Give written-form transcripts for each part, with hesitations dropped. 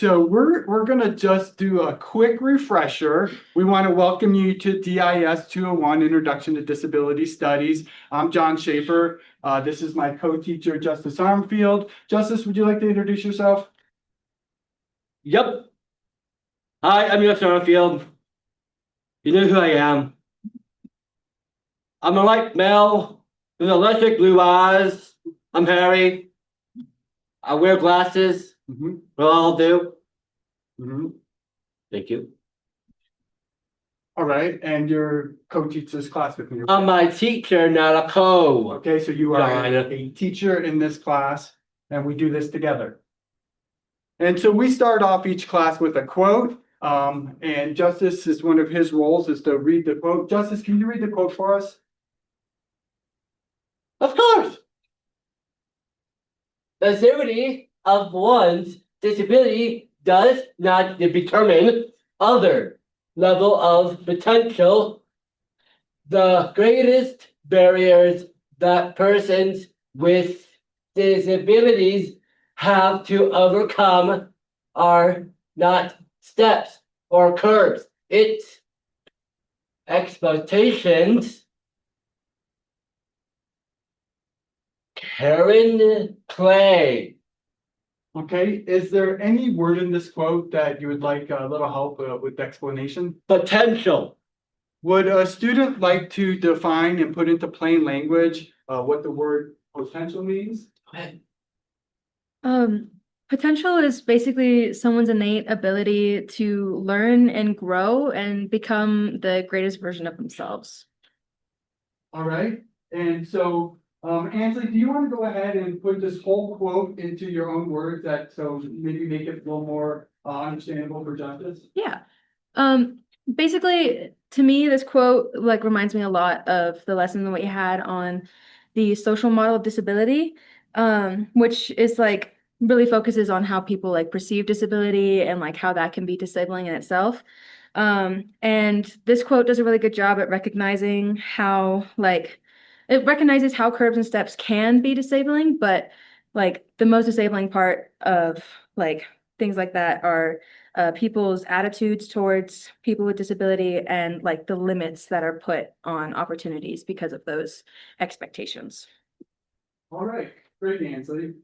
so we're gonna just do a quick refresher. We want to welcome you to DIS 201, Introduction to Disability Studies. I'm John Schaefer. This is my co-teacher, Justice Armfield. Justice, would you like to introduce yourself? Yep. Hi, I'm Jeff Starfield. You know who I am. I'm a white male with electric blue eyes. I'm hairy. I wear glasses. We all do. Thank you. All right, and your co-teach this class with me. I'm my teacher, not a co. Okay, so you are Kinda. a teacher in this class, and we do this together. And so we start off each class with a quote. And Justice is one of his roles is to read the quote. Justice, can you read the quote for us? Of course. The severity of one's disability does not determine other level of potential. The greatest barriers that persons with disabilities have to overcome are not steps or curbs. It's expectations. Karen Clay. Okay, is there any word in this quote that you would like a little help with the explanation? Potential. Would a student like to define and put into plain language what the word potential means? Potential is basically someone's innate ability to learn and grow and become the greatest version of themselves. All right, and so Ansley, do you want to go ahead and put this whole quote into your own words so maybe make it a little more understandable for Justice? Yeah. Basically, to me, this quote reminds me a lot of the lesson that we had on the social model of disability, which is really focuses on how people perceive disability and how that can be disabling in itself. And this quote does a really good job at recognizing how it recognizes how curbs and steps can be disabling, but the most disabling part of things like that are people's attitudes towards people with disability and the limits that are put on opportunities because of those expectations. All right, great, Ansley.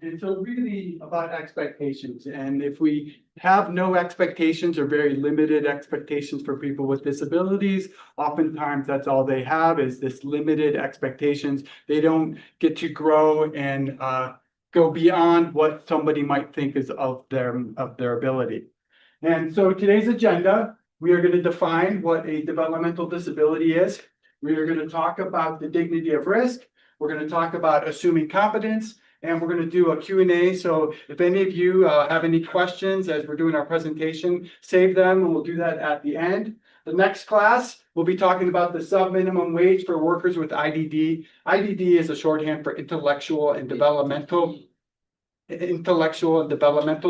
And so really about expectations, and if we have no expectations or very limited expectations for people with disabilities, oftentimes that's all they have is this limited expectations. They don't get to grow and go beyond what somebody might think is of their ability. And so today's agenda, we are going to define what a developmental disability is. We are going to talk about the dignity of risk. We're going to talk about assuming competence. And we're going to do a Q&A. So if any of you have any questions as we're doing our presentation, save them and we'll do that at the end. The next class, we'll be talking about the sub-minimum wage for workers with IDD. IDD is a shorthand for intellectual and developmental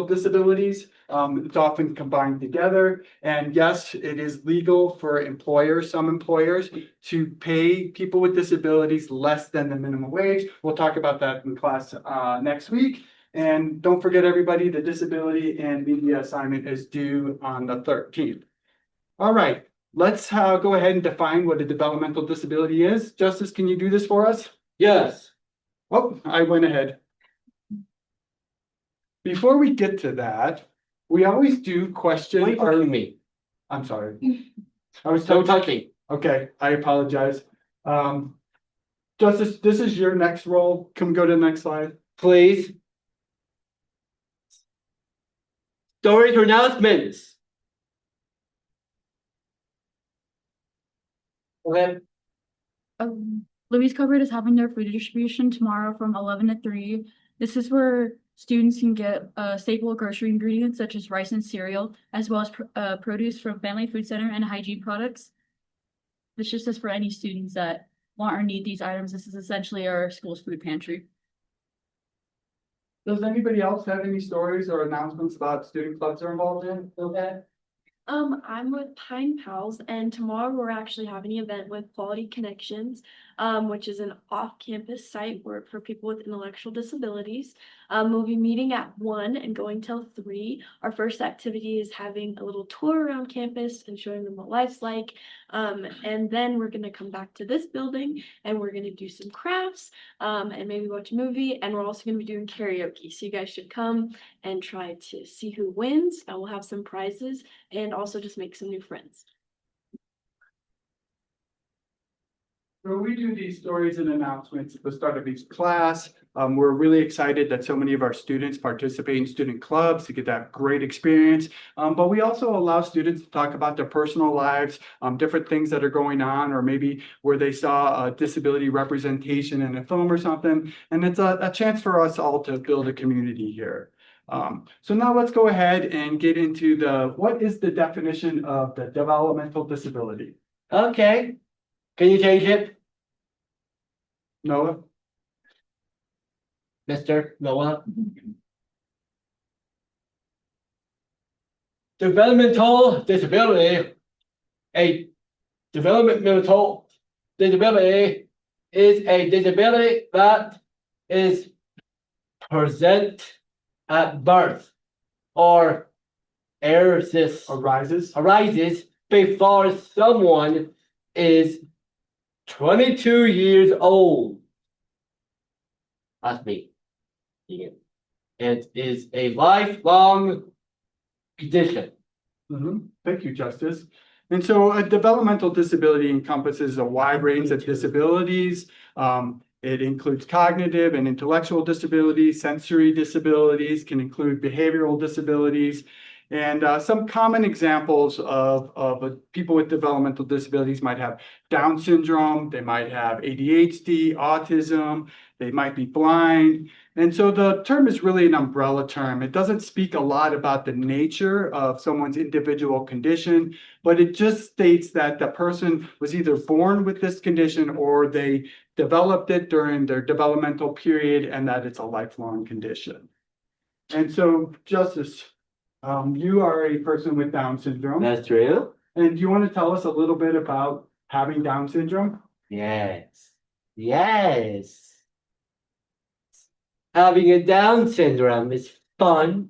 disabilities. It's often combined together. And yes, it is legal for employers, some employers, to pay people with disabilities less than the minimum wage. We'll talk about that in class next week. And don't forget, everybody, the disability and media assignment is due on the 13th. All right, let's go ahead and define what a developmental disability is. Justice, can you do this for us? Yes. Oh, I went ahead. Before we get to that, we always do question. Why are you touching me? I'm sorry. I was Don't touch me. Okay, I apologize. Justice, this is your next role. Can we go to the next slide? Please. Stories or announcements. Okay. Louise Covert is having their food distribution tomorrow from 11 to 3. This is where students can get staple grocery ingredients such as rice and cereal, as well as produce from Family Food Center and hygiene products. This just is for any students that want or need these items. This is essentially our school's food pantry. Does anybody else have any stories or announcements about student clubs they're involved in? Okay. I'm with Pine Pals, and tomorrow we're actually having an event with Quality Connections. which is an off-campus site for people with intellectual disabilities. We'll be meeting at 1 and going till 3. Our first activity is having a little tour around campus and showing them what life's like. And then we're gonna come back to this building and we're gonna do some crafts, and maybe watch a movie. And we're also gonna be doing karaoke. So you guys should come and try to see who wins. I will have some prizes and also just make some new friends. So we do these stories and announcements at the start of each class. We're really excited that so many of our students participate in student clubs to get that great experience. But we also allow students to talk about their personal lives, different things that are going on, or maybe where they saw a disability representation in a film or something. And it's a chance for us all to build a community here. So now let's go ahead and get into what is the definition of the developmental disability? Okay. Can you change it, Noah? Mr. Noah? Developmental disability. A developmental disability is a disability that is present at birth or arises before someone is 22 years old. That's me. Yeah. And is a lifelong condition. Thank you, Justice. And so a developmental disability encompasses a wide range of disabilities. It includes cognitive and intellectual disabilities, sensory disabilities, can include behavioral disabilities. And some common examples of people with developmental disabilities might have Down syndrome, they might have ADHD, autism, they might be blind. And so the term is really an umbrella term. It doesn't speak a lot about the nature of someone's individual condition, but it just states that the person was either born with this condition or they developed it during their developmental period and that it's a lifelong condition. And so, Justice, you are a person with Down syndrome. That's true. And do you want to tell us a little bit about having Down syndrome? Yes. Yes. Having a Down syndrome is fun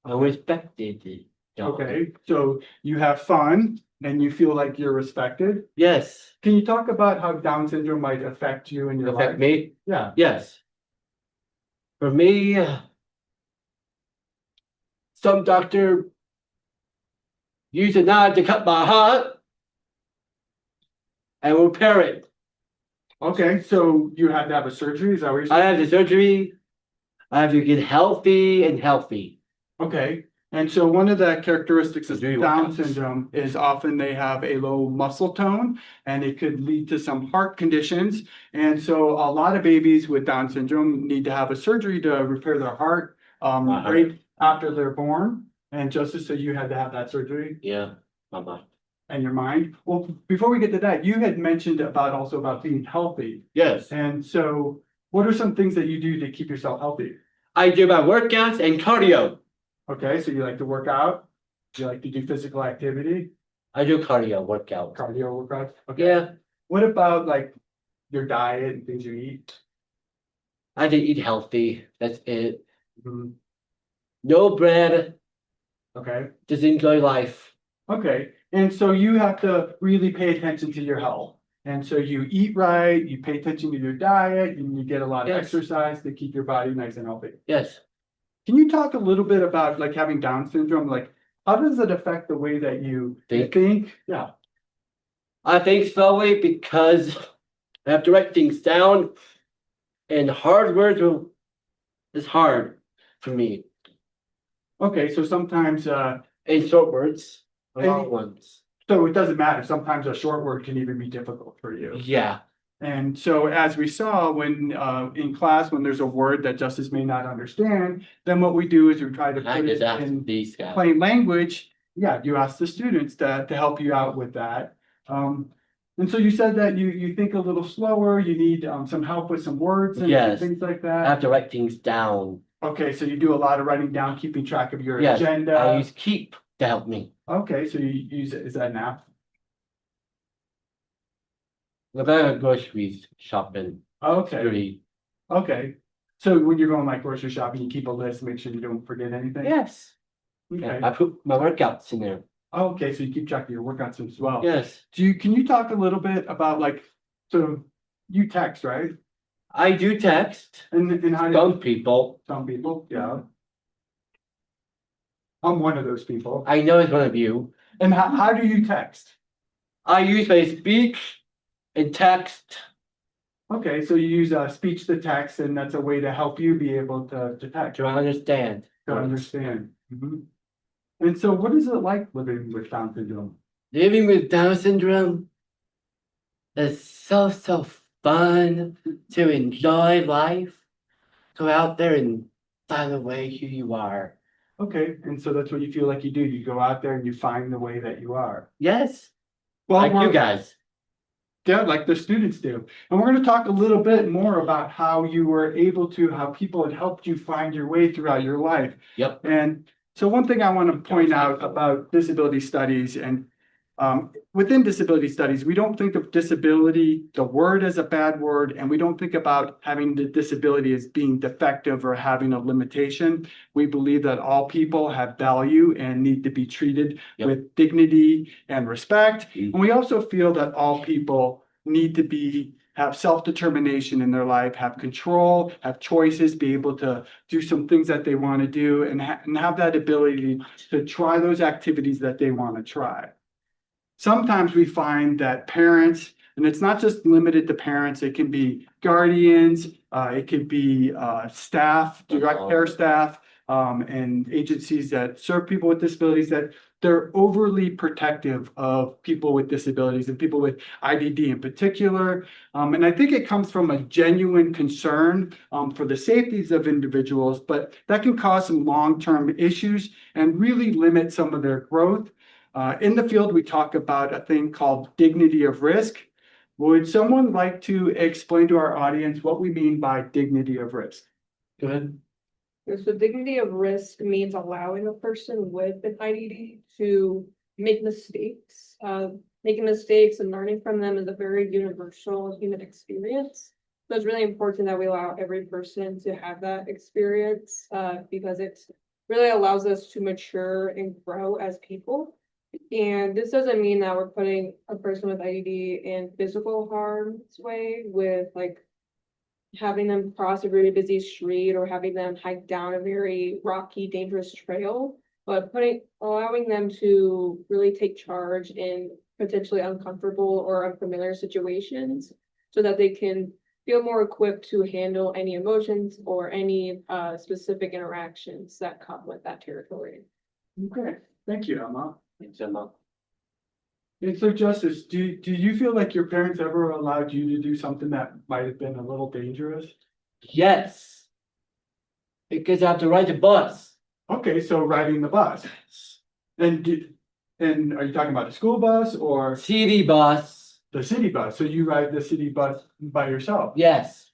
and respected. Okay, so you have fun and you feel like you're respected. Yes. Can you talk about how Down syndrome might affect you in your life? Affect me? Yeah. Yes. For me, some doctor used a knife to cut my heart and repair it. Okay, so you had to have a surgery, is that what you're I saying? have the surgery. I have to get healthy and healthy. Okay, and so one of the characteristics of Surgery Down workouts. syndrome is often they have a low muscle tone and it could lead to some heart conditions. And so a lot of babies with Down syndrome need to have a surgery to repair their heart right after they're born. And Justice, so you had to have that surgery Yeah, mama. and your mind. Well, before we get to that, you had mentioned also about being healthy. Yes. And so what are some things that you do to keep yourself healthy? I do my workouts and cardio. Okay, so you like to work out? You like to do physical activity? I do cardio workouts. Cardio workouts? Okay. Yeah. What about like your diet and things you eat? I have to eat healthy. That's it. Mhm. No bread. Okay. Just enjoy life. Okay. And so you have to really pay attention to your health. And so you eat right, you pay attention to your diet, and you get a lot of Yes. exercise to keep your body nice and healthy. Yes. Can you talk a little bit about like having Down syndrome? Like, how does it affect the way that you think? Yeah. I think slowly because I have to write things down, and hard words is hard for me. Okay, so sometimes And short words, long ones. so it doesn't matter. Sometimes a short word can even be difficult for you. Yeah. And so as we saw when in class, when there's a word that Justice may not understand, then what we do is we try to I put just it asked in these guys. plain language. Yeah, you ask the students to help you out with that. And so you said that you think a little slower, you need some help with some words and Yes. things like I that. have to write things down. Okay, so you do a lot of writing down, keeping track of your Yes. agenda. I use Keep to help me. Okay, so you use it, is that an app? The better groceries shopping. Okay, Really. okay. So when you're going like grocery shopping, you keep a list, make sure you don't forget anything? Yes. Okay. I put my workouts in there. Okay, so you keep track of your workouts as well. Yes. Can you talk a little bit about like, so you text, right? I do text And how do some people. some people, yeah. I'm one of those people. I know it's one of you. And how do you text? I use my speech and text. Okay, so you use speech to text, and that's a way to help you be able to text, To understand. to understand. Mhm. And so what is it like living with Down syndrome? Living with Down syndrome is so fun to enjoy life. Go out there and find a way who you are. Okay, and so that's what you feel like you do. You go out there and you find the way that you are. Yes, Well, like you guys. yeah, like the students do. And we're going to talk a little bit more about how you were able to, how people had helped you find your way throughout your life. Yep. And so one thing I want to point out about disability studies and within disability studies, we don't think of disability, the word as a bad word, and we don't think about having the disability as being defective or having a limitation. We believe that all people have value and need to be treated with dignity and respect. And we also feel that all people need to have self-determination in their life, have control, have choices, be able to do some things that they want to do, and have that ability to try those activities that they want to try. Sometimes we find that parents, and it's not just limited to parents, it can be guardians, it could be staff, direct care staff, and agencies that serve people with disabilities, that they're overly protective of people with disabilities and people with IDD in particular. And I think it comes from a genuine concern for the safeties of individuals, but that can cause some long-term issues and really limit some of their growth. In the field, we talk about a thing called dignity of risk. Would someone like to explain to our audience what we mean by dignity of risk? Go ahead. So dignity of risk means allowing a person with an IDD to make mistakes. Making mistakes and learning from them is a very universal human experience. So it's really important that we allow every person to have that experience because it really allows us to mature and grow as people. And this doesn't mean that we're putting a person with IDD in physical harm's way with like having them cross a really busy street or having them hike down a very rocky, dangerous trail, but allowing them to really take charge in potentially uncomfortable or unfamiliar situations so that they can feel more equipped to handle any emotions or any specific interactions that come with that territory. Okay, thank you, Emma. Thanks, Emma. And so, Justice, do you feel like your parents ever allowed you to do something that might have been a little dangerous? Yes. Because I have to ride the bus. Okay, so riding the bus. And are you talking about the school bus or City bus. the city bus? So you ride the city bus by yourself? Yes.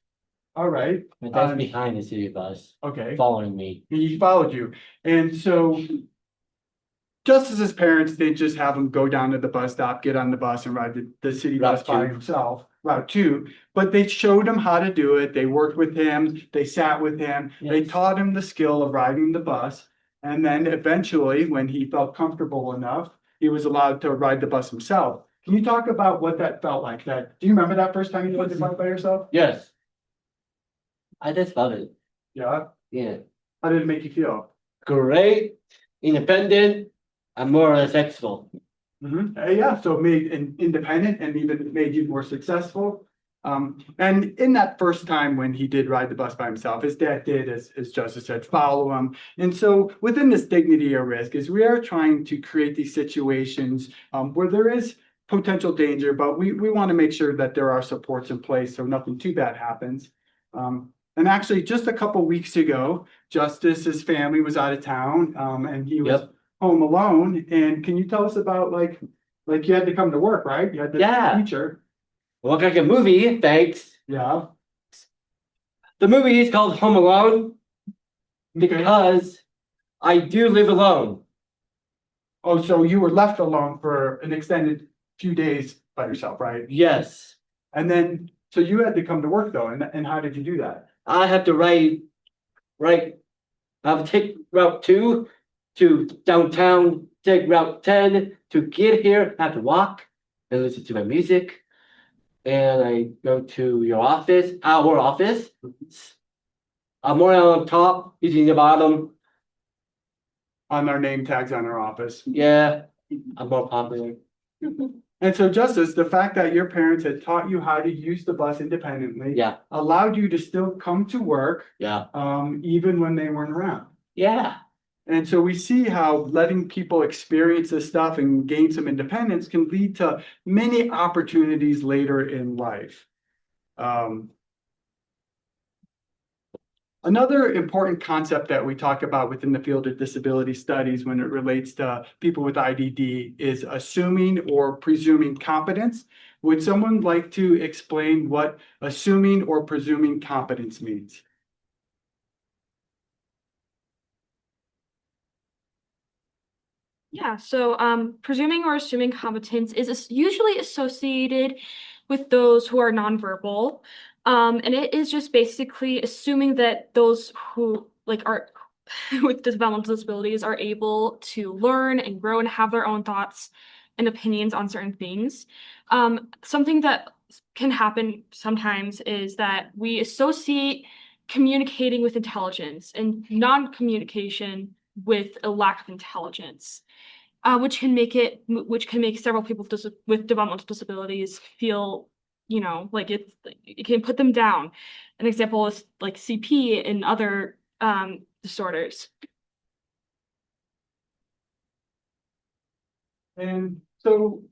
All right. My dad's behind the city bus, Okay. following me. He followed you. And so Justice's parents, they just have him go down to the bus stop, get on the bus and ride the city bus Route by two. himself, Route 2. But they showed him how to do it. They worked with him. They sat with him. They Yes. taught him the skill of riding the bus. And then eventually, when he felt comfortable enough, he was allowed to ride the bus himself. Can you talk about what that felt like? Do you remember that first time you rode the bus by yourself? Yes. I just love it. Yeah. Yeah. How did it make you feel? Great, independent, and more or less successful. Yeah, so it made independent and even made you more successful. And in that first time when he did ride the bus by himself, his dad did, as Justice said, follow him. And so within this dignity or risk is we are trying to create these situations where there is potential danger, but we want to make sure that there are supports in place so nothing too bad happens. And actually, just a couple weeks ago, Justice's family was out of town and he was home alone. And can you tell us about like you had to come to work, right? You had the teacher. Look like a movie, thanks. Yeah. The movie is called Home Alone because I do live alone. Oh, so you were left alone for an extended few days by yourself, right? Yes. And then, so you had to come to work though, and how did you do that? I have to I have to take Route 2 to downtown, take Route 10 to get here, I have to walk and listen to my music. And I go to our office. I'm more on top, he's in the bottom. On our name tags on our office. Yeah, I'm more popular. And so Justice, the fact that your parents had taught you how to use the bus independently. Yeah, Allowed you to still come to work, yeah, even when they weren't around. yeah. And so we see how letting people experience this stuff and gain some independence can lead to many opportunities later in life. Another important concept that we talk about within the field of disability studies when it relates to people with IDD is assuming or presuming competence. Would someone like to explain what assuming or presuming competence means? Yeah, so presuming or assuming competence is usually associated with those who are nonverbal. And it is just basically assuming that those who like are with developmental disabilities are able to learn and grow and have their own thoughts and opinions on certain things. Something that can happen sometimes is that we associate communicating with intelligence and non-communication with a lack of intelligence. Which can make several people with developmental disabilities feel, like it can put them down. An example is like CP and other disorders. And so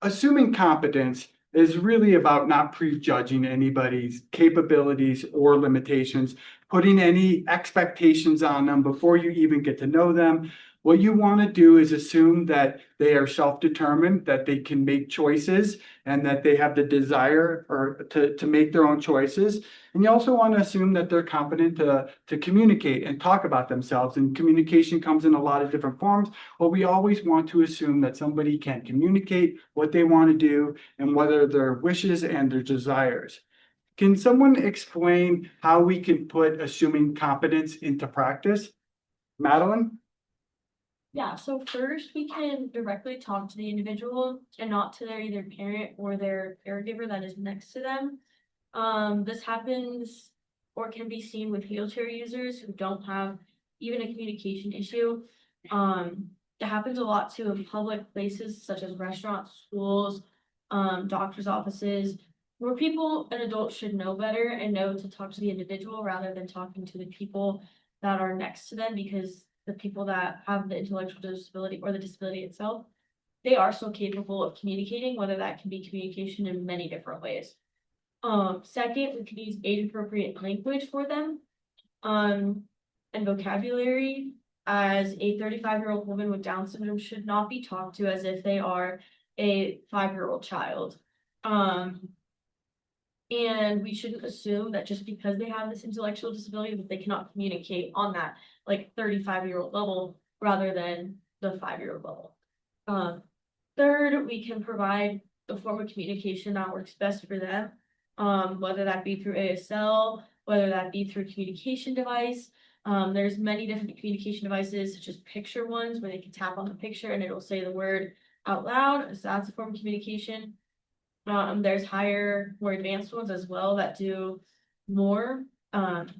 assuming competence is really about not prejudging anybody's capabilities or limitations, putting any expectations on them before you even get to know them. What you want to do is assume that they are self-determined, that they can make choices, and that they have the desire to make their own choices. And you also want to assume that they're competent to communicate and talk about themselves. And communication comes in a lot of different forms. But we always want to assume that somebody can communicate what they want to do and whether their wishes and their desires. Can someone explain how we can put assuming competence into practice? Madeline? Yeah, so first we can directly talk to the individual and not to their either parent or their caregiver that is next to them. This happens or can be seen with wheelchair users who don't have even a communication issue. It happens a lot too in public places such as restaurants, schools, doctor's offices, where people and adults should know better and know to talk to the individual rather than talking to the people that are next to them, because the people that have the intellectual disability or the disability itself, they are so capable of communicating, whether that can be communication in many different ways. Second, we could use age-appropriate language for them, and vocabulary, as a 35-year-old woman with Down syndrome should not be talked to as if they are a 5-year-old child. And we shouldn't assume that just because they have this intellectual disability that they cannot communicate on that like 35-year-old level rather than the 5-year-old level. Third, we can provide the form of communication that works best for them, whether that be through ASL, whether that be through communication device. There's many different communication devices, such as picture ones, where they can tap on the picture and it'll say the word out loud. So that's a form of communication. There's higher, more advanced ones as well that do more. And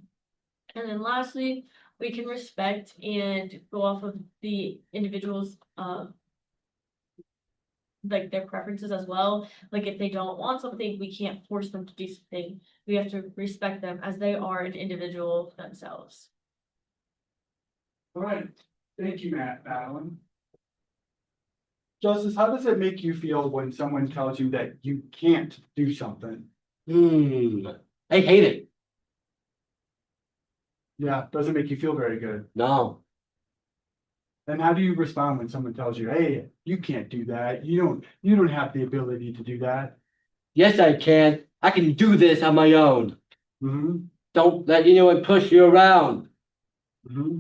then lastly, we can respect and go off of the individual's like their preferences as well. Like if they don't want something, we can't force them to do something. We have to respect them as they are an individual themselves. All right. Thank you, Madeline. Justice, how does it make you feel when someone tells you that you can't do something? I hate it. Yeah, doesn't make you feel very good. No. Then how do you respond when someone tells you, hey, you can't do that. You don't have the ability to do that. Yes, I can. I can do this on my own. Mm-hmm. Don't let anyone push you around. Mm-hmm.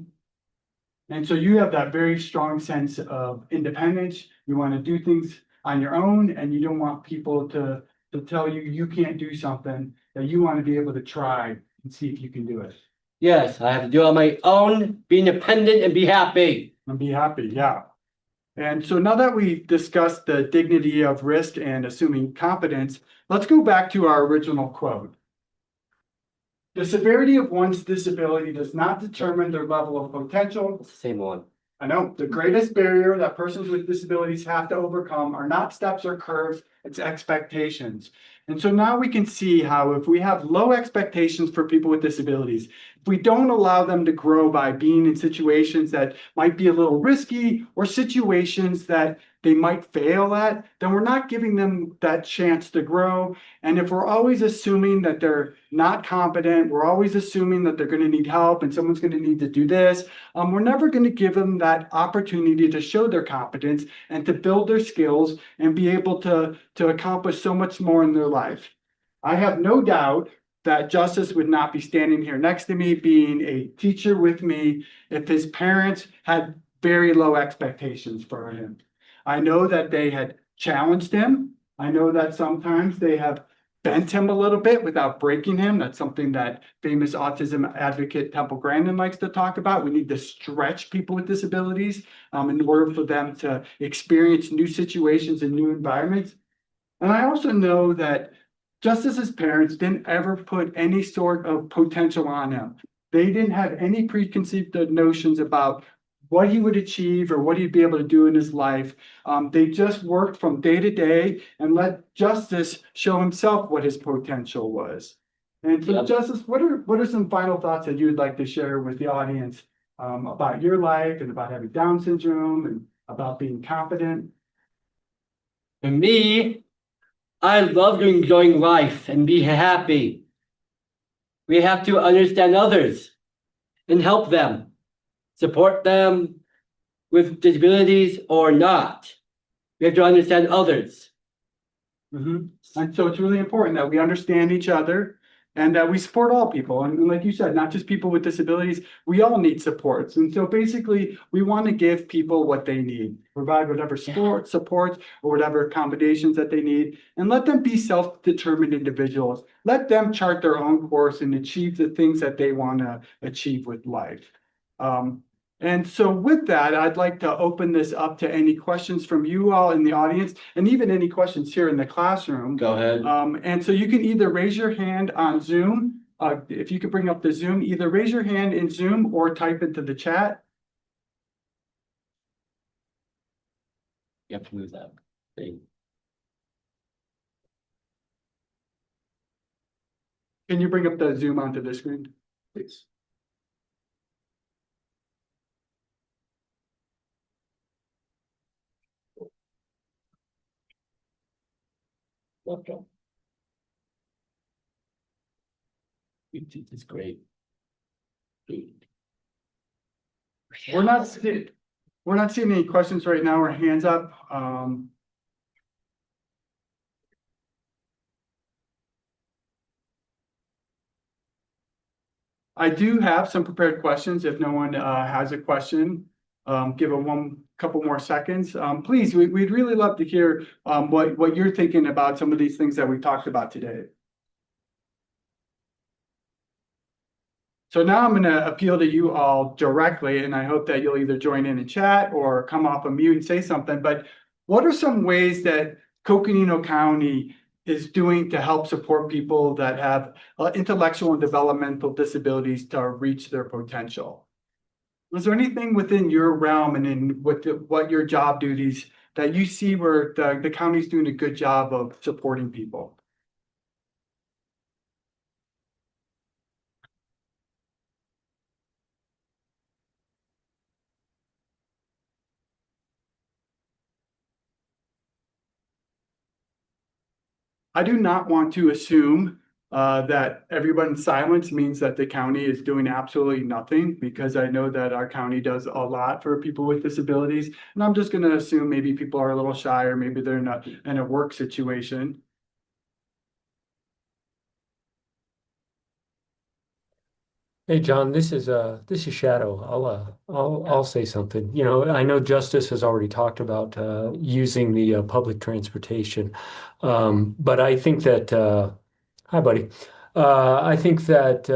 And so you have that very strong sense of independence. You want to do things on your own, and you don't want people to to tell you you can't do something, that you want to be able to try and see if you can do it. Yes, I have to do it on my own, be independent and be happy. And be happy, yeah. And so now that we've discussed the dignity of risk and assuming competence, let's go back to our original quote. The severity of one's disability does not determine their level of potential. It's the same one. I know the greatest barrier that persons with disabilities have to overcome are not steps or curves, it's expectations. And so now we can see how if we have low expectations for people with disabilities, if we don't allow them to grow by being in situations that might be a little risky or situations that they might fail at, then we're not giving them that chance to grow. And if we're always assuming that they're not competent, we're always assuming that they're going to need help and someone's going to need to do this, we're never going to give them that opportunity to show their competence and to build their skills and be able to accomplish so much more in their life. I have no doubt that Justice would not be standing here next to me, being a teacher with me, if his parents had very low expectations for him. I know that they had challenged him. I know that sometimes they have bent him a little bit without breaking him. That's something that famous autism advocate Temple Grandin likes to talk about. We need to stretch people with disabilities in order for them to experience new situations and new environments. And I also know that Justice's parents didn't ever put any sort of potential on him. They didn't have any preconceived notions about what he would achieve or what he'd be able to do in his life. They just worked from day to day and let Justice show himself what his potential was. And so, Justice, what are some final thoughts that you'd like to share with the audience about your life and about having Down syndrome and about being competent? For me, I love enjoying life and be happy. We have to understand others and help them, support them with disabilities or not. We have to understand others. And so it's really important that we understand each other and that we support all people. And like you said, not just people with disabilities, we all need supports. And so basically, we want to give people what they need, provide whatever support or whatever accommodations that they need, and let them be self-determined individuals. Let them chart their own course and achieve the things that they want to achieve with life. And so with that, I'd like to open this up to any questions from you all in the audience and even any questions here in the classroom. Go ahead. And so you can either raise your hand on Zoom, if you could bring up the Zoom, either raise your hand in Zoom or type into the chat. You have to move that thing. Can you bring up the Zoom onto the screen, please? Okay. It's great. We're not seeing any questions right now or hands up. I do have some prepared questions. If no one has a question, give it couple more seconds. Please, we'd really love to hear what you're thinking about some of these things that we talked about today. So now I'm going to appeal to you all directly, and I hope that you'll either join in and chat or come off of mute and say something. But what are some ways that Coconino County is doing to help support people that have intellectual and developmental disabilities to reach their potential? Was there anything within your realm and in what your job duties that you see where the county's doing a good job of supporting people? I do not want to assume that everyone's silence means that the county is doing absolutely nothing, because I know that our county does a lot for people with disabilities. And I'm just going to assume maybe people are a little shy or maybe they're not in a work situation. Hey, John, this is Shadow. I'll say something. You know, I know Justice has already talked about using the public transportation, but I think that hi, buddy. I think that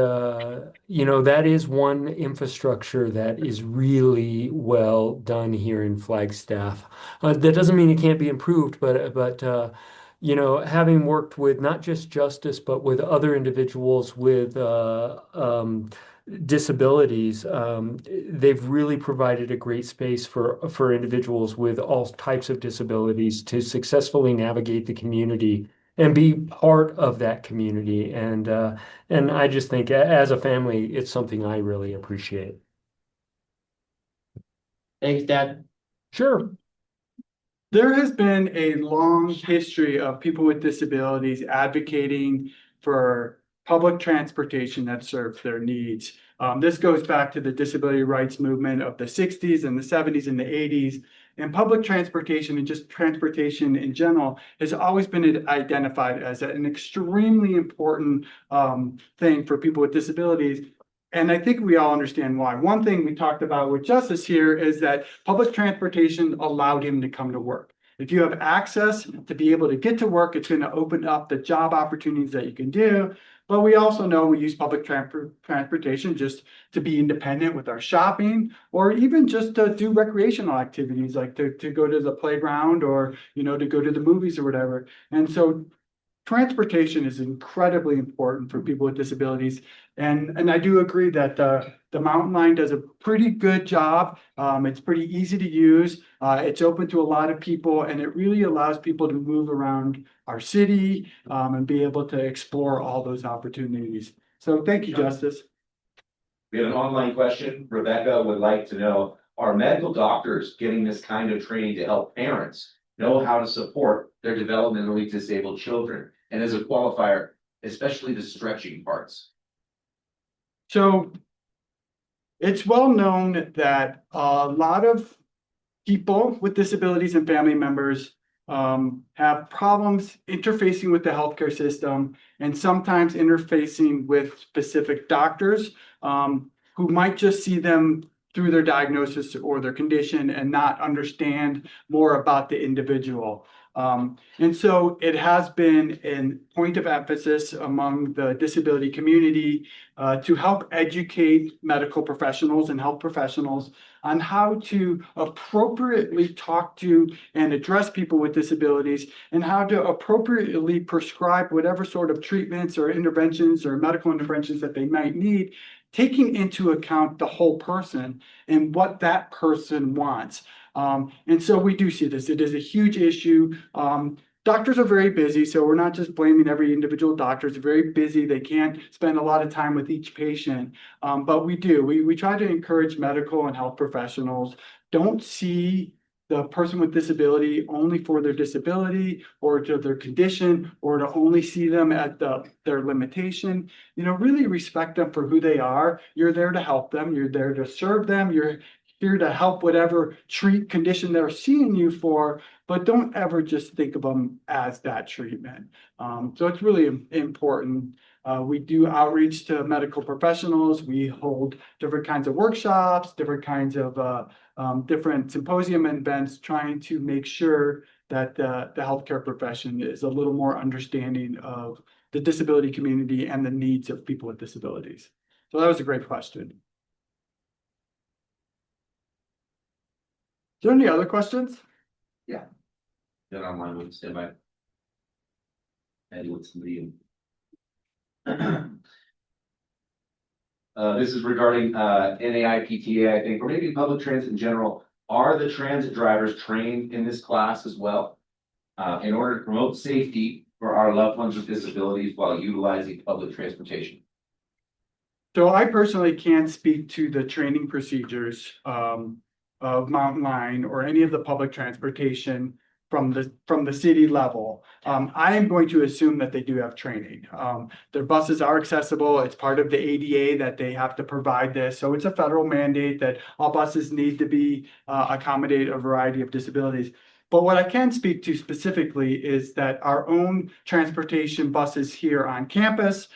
you know, that is one infrastructure that is really well done here in Flagstaff. That doesn't mean it can't be improved, but you know, having worked with not just Justice, but with other individuals with disabilities, they've really provided a great space for individuals with all types of disabilities to successfully navigate the community and be part of that community. And I just think as a family, it's something I really appreciate. Thanks, Dad. Sure. There has been a long history of people with disabilities advocating for public transportation that serves their needs. This goes back to the disability rights movement of the 60s and the 70s and the 80s. And public transportation and just transportation in general has always been identified as an extremely important thing for people with disabilities. And I think we all understand why. One thing we talked about with Justice here is that public transportation allowed him to come to work. If you have access to be able to get to work, it's going to open up the job opportunities that you can do. But we also know we use public transportation just to be independent with our shopping, or even just to do recreational activities like to go to the playground, or, you know, to go to the movies or whatever. And so transportation is incredibly important for people with disabilities. And I do agree that the Mountain Line does a pretty good job. It's pretty easy to use. It's open to a lot of people, and it really allows people to move around our city and be able to explore all those opportunities. So thank you, Justice. We have an online question. Rebecca would like to know, are medical doctors getting this kind of training to help parents know how to support their developmentally disabled children? And as a qualifier, especially the stretching parts. So it's well known that a lot of people with disabilities and family members have problems interfacing with the healthcare system, and sometimes interfacing with specific doctors who might just see them through their diagnosis or their condition and not understand more about the individual. And so it has been a point of emphasis among the disability community to help educate medical professionals and health professionals on how to appropriately talk to and address people with disabilities, and how to appropriately prescribe whatever sort of treatments or interventions or medical interventions that they might need, taking into account the whole person and what that person wants. And so we do see this. It is a huge issue. Doctors are very busy, so we're not just blaming every individual doctor. It's very busy. They can't spend a lot of time with each patient. But we do. We try to encourage medical and health professionals. Don't see the person with disability only for their disability or to their condition, or to only see them at their limitation. You know, really respect them for who they are. You're there to help them. You're there to serve them. You're here to help whatever condition they're seeing you for, but don't ever just think of them as that treatment. So it's really important. We do outreach to medical professionals. We hold different kinds of workshops, different kinds of different symposium events, trying to make sure that the healthcare profession is a little more understanding of the disability community and the needs of people with disabilities. So that was a great question. Is there any other questions? Yeah. Then online with stand by. And with somebody. This is regarding NAIPTA, I think, or maybe public transit in general. Are the transit drivers trained in this class as well? In order to promote safety for our loved ones with disabilities while utilizing public transportation? So I personally can't speak to the training procedures of Mountain Line or any of the public transportation from the city level. I am going to assume that they do have training. Their buses are accessible. It's part of the ADA that they have to provide this. So it's a federal mandate that all buses need to be accommodate a variety of disabilities. But what I can speak to specifically is that our own transportation buses here on campus,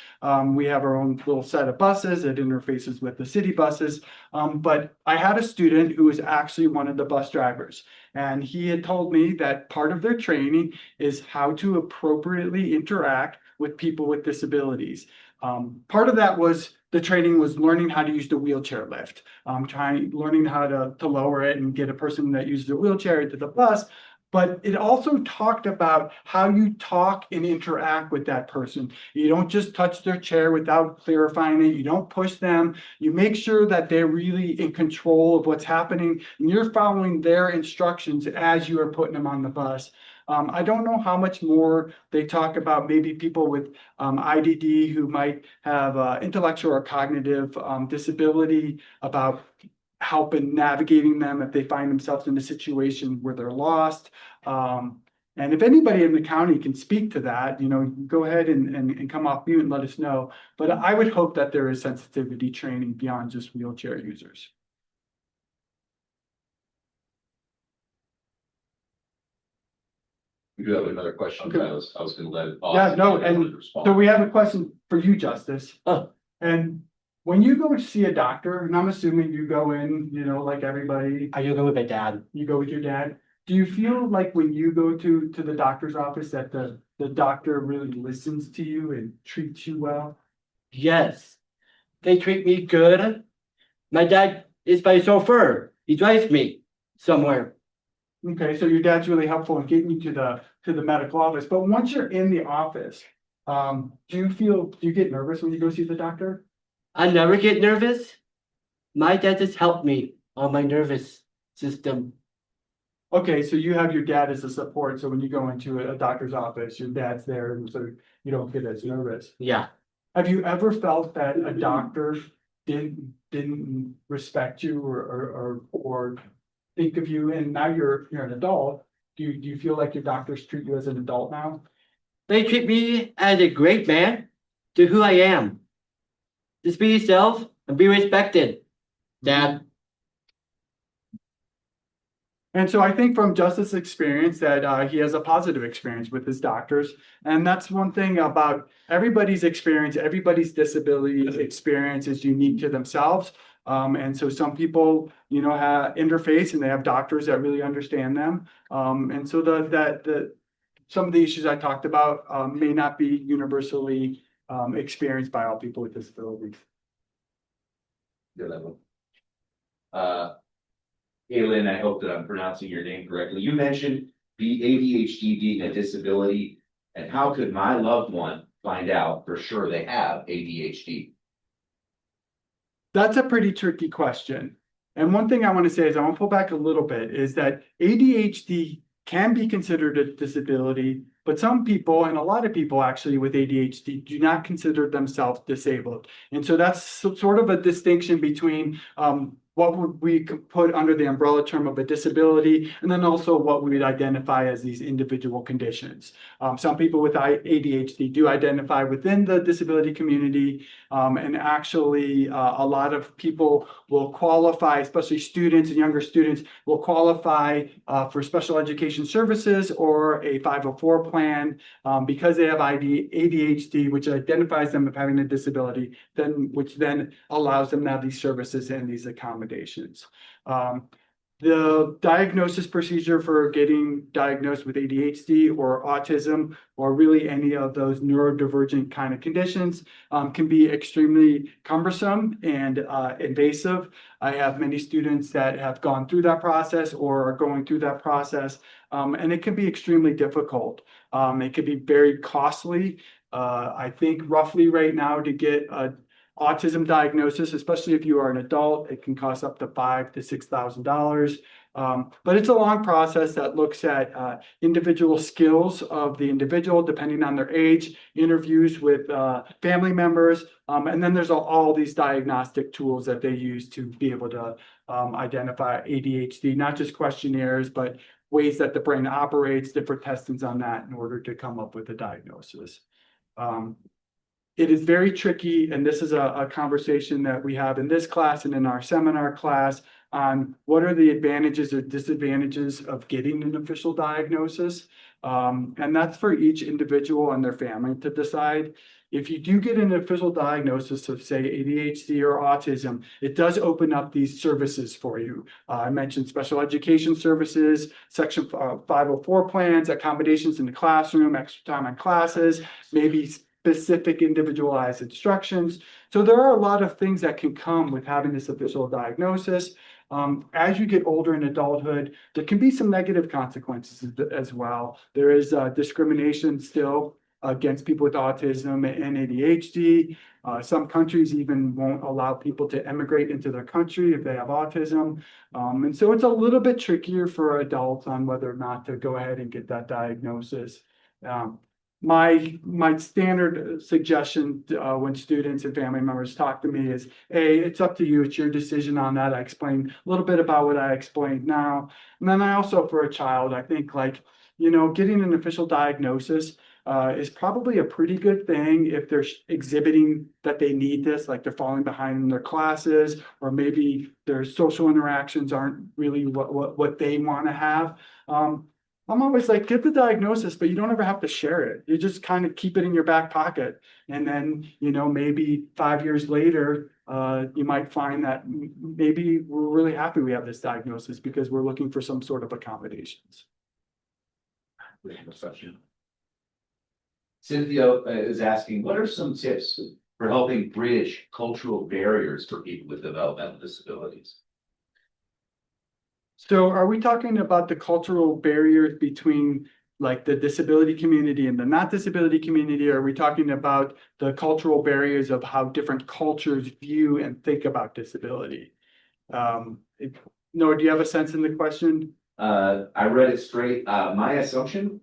we have our own little set of buses that interfaces with the city buses. But I had a student who was actually one of the bus drivers, and he had told me that part of their training is how to appropriately interact with people with disabilities. Part of that was the training was learning how to use the wheelchair lift, learning how to lower it and get a person that uses a wheelchair into the bus. But it also talked about how you talk and interact with that person. You don't just touch their chair without clarifying it. You don't push them. You make sure that they're really in control of what's happening, and you're following their instructions as you are putting them on the bus. I don't know how much more they talk about maybe people with IDD who might have intellectual or cognitive disability, about helping navigating them if they find themselves in a situation where they're lost. And if anybody in the county can speak to that, go ahead and come off mute and let us know. But I would hope that there is sensitivity training beyond just wheelchair users. We do have another question. Okay. I was gonna let it. Yeah, no, and so we have a question for you, Justice. Oh. And when you go to see a doctor, and I'm assuming you go in, like everybody, I go with my dad. you go with your dad. Do you feel like when you go to the doctor's office that the doctor really listens to you and treats you well? Yes, they treat me good. My dad is my chauffeur. He drives me somewhere. Okay, so your dad's really helpful in getting you to the medical office. But once you're in the office, do you get nervous when you go see the doctor? I never get nervous. My dad just helped me on my nervous system. Okay, so you have your dad as a support, so when you go into a doctor's office, your dad's there, and so you don't get as nervous. Yeah. Have you ever felt that a doctor didn't respect you or think of you, and now you're an adult? Do you feel like your doctors treat you as an adult now? They treat me as a great man to who I am. Just be yourself and be respected, Dad. And so I think from Justice's experience that he has a positive experience with his doctors. And that's one thing about everybody's experience, everybody's disability experience is unique to themselves. And so some people, have interface and they have doctors that really understand them. And so some of the issues I talked about may not be universally experienced by all people with disabilities. Good level. Kaylin, I hope that I'm pronouncing your name correctly. You mentioned the ADHD being a disability, and how could my loved one find out for sure they have ADHD? That's a pretty tricky question. And one thing I want to say is I want to pull back a little bit is that ADHD can be considered a disability, but some people, and a lot of people actually with ADHD, do not consider themselves disabled. And so that's sort of a distinction between what would we put under the umbrella term of a disability, and then also what we would identify as these individual conditions. Some people with ADHD do identify within the disability community, and actually a lot of people will qualify, especially students and younger students, will qualify for special education services or a 504 plan because they have ADHD, which identifies them as having a disability, which then allows them to have these services and these accommodations. The diagnosis procedure for getting diagnosed with ADHD or autism or really any of those neurodivergent kind of conditions can be extremely cumbersome and invasive. I have many students that have gone through that process or are going through that process, and it can be extremely difficult. It can be very costly. I think roughly right now to get a autism diagnosis, especially if you are an adult, it can cost up to $5,000 to $6,000. But it's a long process that looks at individual skills of the individual, depending on their age, interviews with family members, and then there's all these diagnostic tools that they use to be able to identify ADHD, not just questionnaires, but ways that the brain operates, different testings on that in order to come up with a diagnosis. It is very tricky, and this is a conversation that we have in this class and in our seminar class on what are the advantages or disadvantages of getting an official diagnosis. And that's for each individual and their family to decide. If you do get an official diagnosis of, say, ADHD or autism, it does open up these services for you. I mentioned special education services, Section 504 plans, accommodations in the classroom, extra time in classes, maybe specific individualized instructions. So there are a lot of things that can come with having this official diagnosis. As you get older in adulthood, there can be some negative consequences as well. There is discrimination still against people with autism and ADHD. Some countries even won't allow people to emigrate into their country if they have autism. And so it's a little bit trickier for adults on whether or not to go ahead and get that diagnosis. My standard suggestion when students and family members talk to me is, hey, it's up to you. It's your decision on that. I explained a little bit about what I explained now. And then I also, for a child, I think getting an official diagnosis is probably a pretty good thing if they're exhibiting that they need this, like they're falling behind in their classes, or maybe their social interactions aren't really what they want to have. I'm always like, get the diagnosis, but you don't ever have to share it. You just kind of keep it in your back pocket. And then, maybe 5 years later, you might find that maybe we're really happy we have this diagnosis because we're looking for some sort of accommodations. Cynthia is asking, what are some tips for helping bridge cultural barriers for people with developmental disabilities? So are we talking about the cultural barriers between like the disability community and the not disability community? Or are we talking about the cultural barriers of how different cultures view and think about disability? Noah, do you have a sense in the question? I read it straight. My assumption,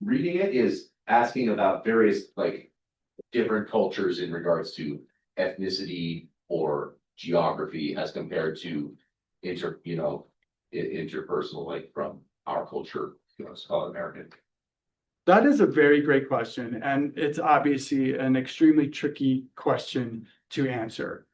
reading it, is asking about various different cultures in regards to ethnicity or geography as compared to interpersonal, from our culture, Scotland American. That is a very great question, and it's obviously an extremely tricky question to answer.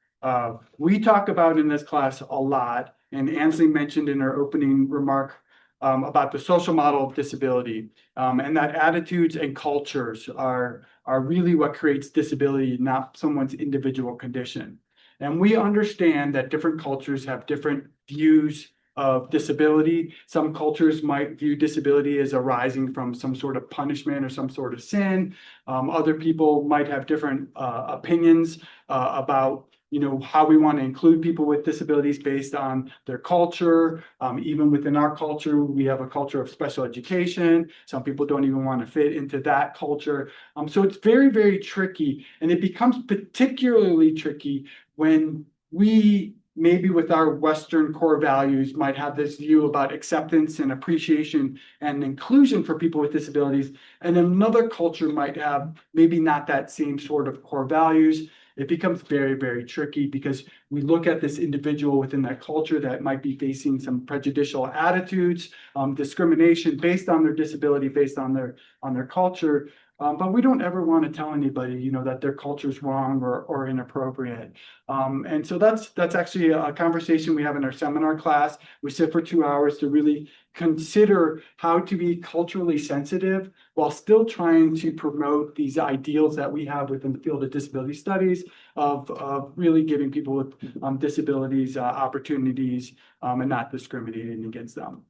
We talk about in this class a lot, and Ansley mentioned in her opening remark about the social model of disability, and that attitudes and cultures are really what creates disability, not someone's individual condition. And we understand that different cultures have different views of disability. Some cultures might view disability as arising from some sort of punishment or some sort of sin. Other people might have different opinions about how we want to include people with disabilities based on their culture. Even within our culture, we have a culture of special education. Some people don't even want to fit into that culture. So it's very, very tricky. And it becomes particularly tricky when we, maybe with our Western core values, might have this view about acceptance and appreciation and inclusion for people with disabilities. And another culture might have maybe not that same sort of core values. It becomes very, very tricky because we look at this individual within that culture that might be facing some prejudicial attitudes, discrimination based on their disability, based on their culture. But we don't ever want to tell anybody, that their culture is wrong or inappropriate. And so that's actually a conversation we have in our seminar class. We sit for 2 hours to really consider how to be culturally sensitive while still trying to promote these ideals that we have within the field of disability studies of really giving people with disabilities opportunities and not discriminating against them.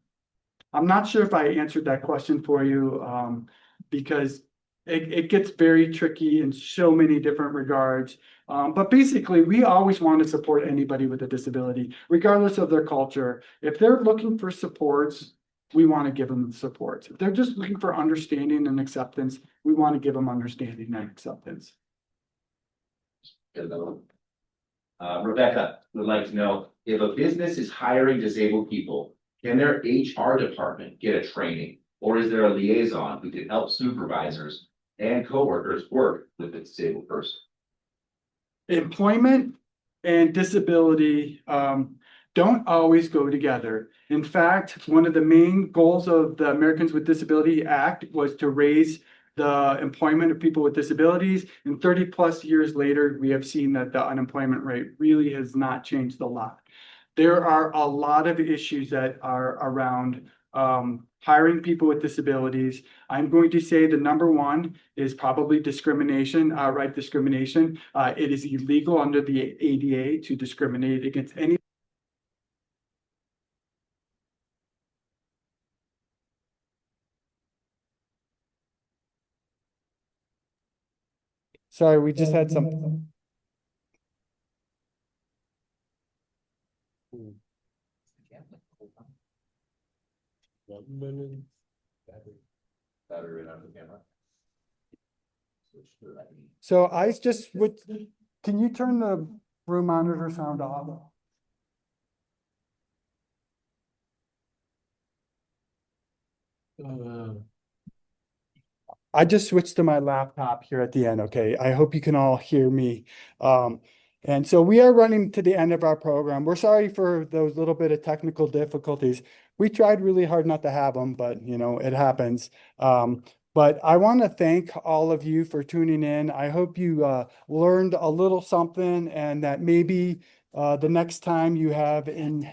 I'm not sure if I answered that question for you because it gets very tricky in so many different regards. But basically, we always want to support anybody with a disability, regardless of their culture. If they're looking for supports, we want to give them the supports. If they're just looking for understanding and acceptance, we want to give them understanding and acceptance. Rebecca would like to know, if a business is hiring disabled people, can their HR department get a training? Or is there a liaison who can help supervisors and coworkers work with a disabled person? Employment and disability don't always go together. In fact, one of the main goals of the Americans with Disability Act was to raise the employment of people with disabilities. And 30 plus years later, we have seen that the unemployment rate really has not changed a lot. there are a lot of issues that are around hiring people with disabilities. I'm going to say the number one is probably discrimination, outright discrimination. It is illegal under the ADA to discriminate against any. Sorry, we just had some. So I just would, can you turn the room monitor sound off? I just switched to my laptop here at the end, okay? I hope you can all hear me. And so we are running to the end of our program. We're sorry for those little bit of technical difficulties. We tried really hard not to have them, but you know, it happens. But I want to thank all of you for tuning in. I hope you learned a little something and that maybe the next time you have an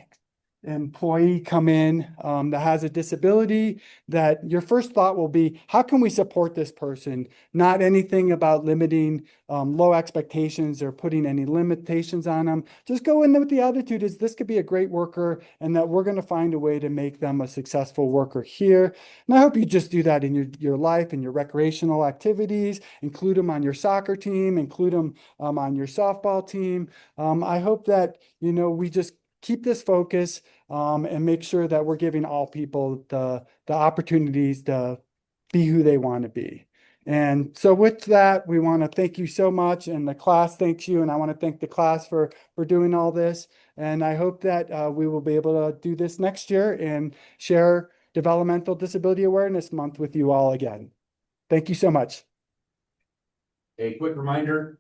employee come in that has a disability, that your first thought will be, how can we support this person? Not anything about limiting low expectations or putting any limitations on them. Just go in with the attitude is this could be a great worker and that we're going to find a way to make them a successful worker here. And I hope you just do that in your life and your recreational activities, include them on your soccer team, include them on your softball team. I hope that, you know, we just keep this focus and make sure that we're giving all people the opportunities to be who they want to be. And so with that, we want to thank you so much, and the class thanks you, and I want to thank the class for doing all this. And I hope that we will be able to do this next year and share Developmental Disability Awareness Month with you all again. Thank you so much. A quick reminder,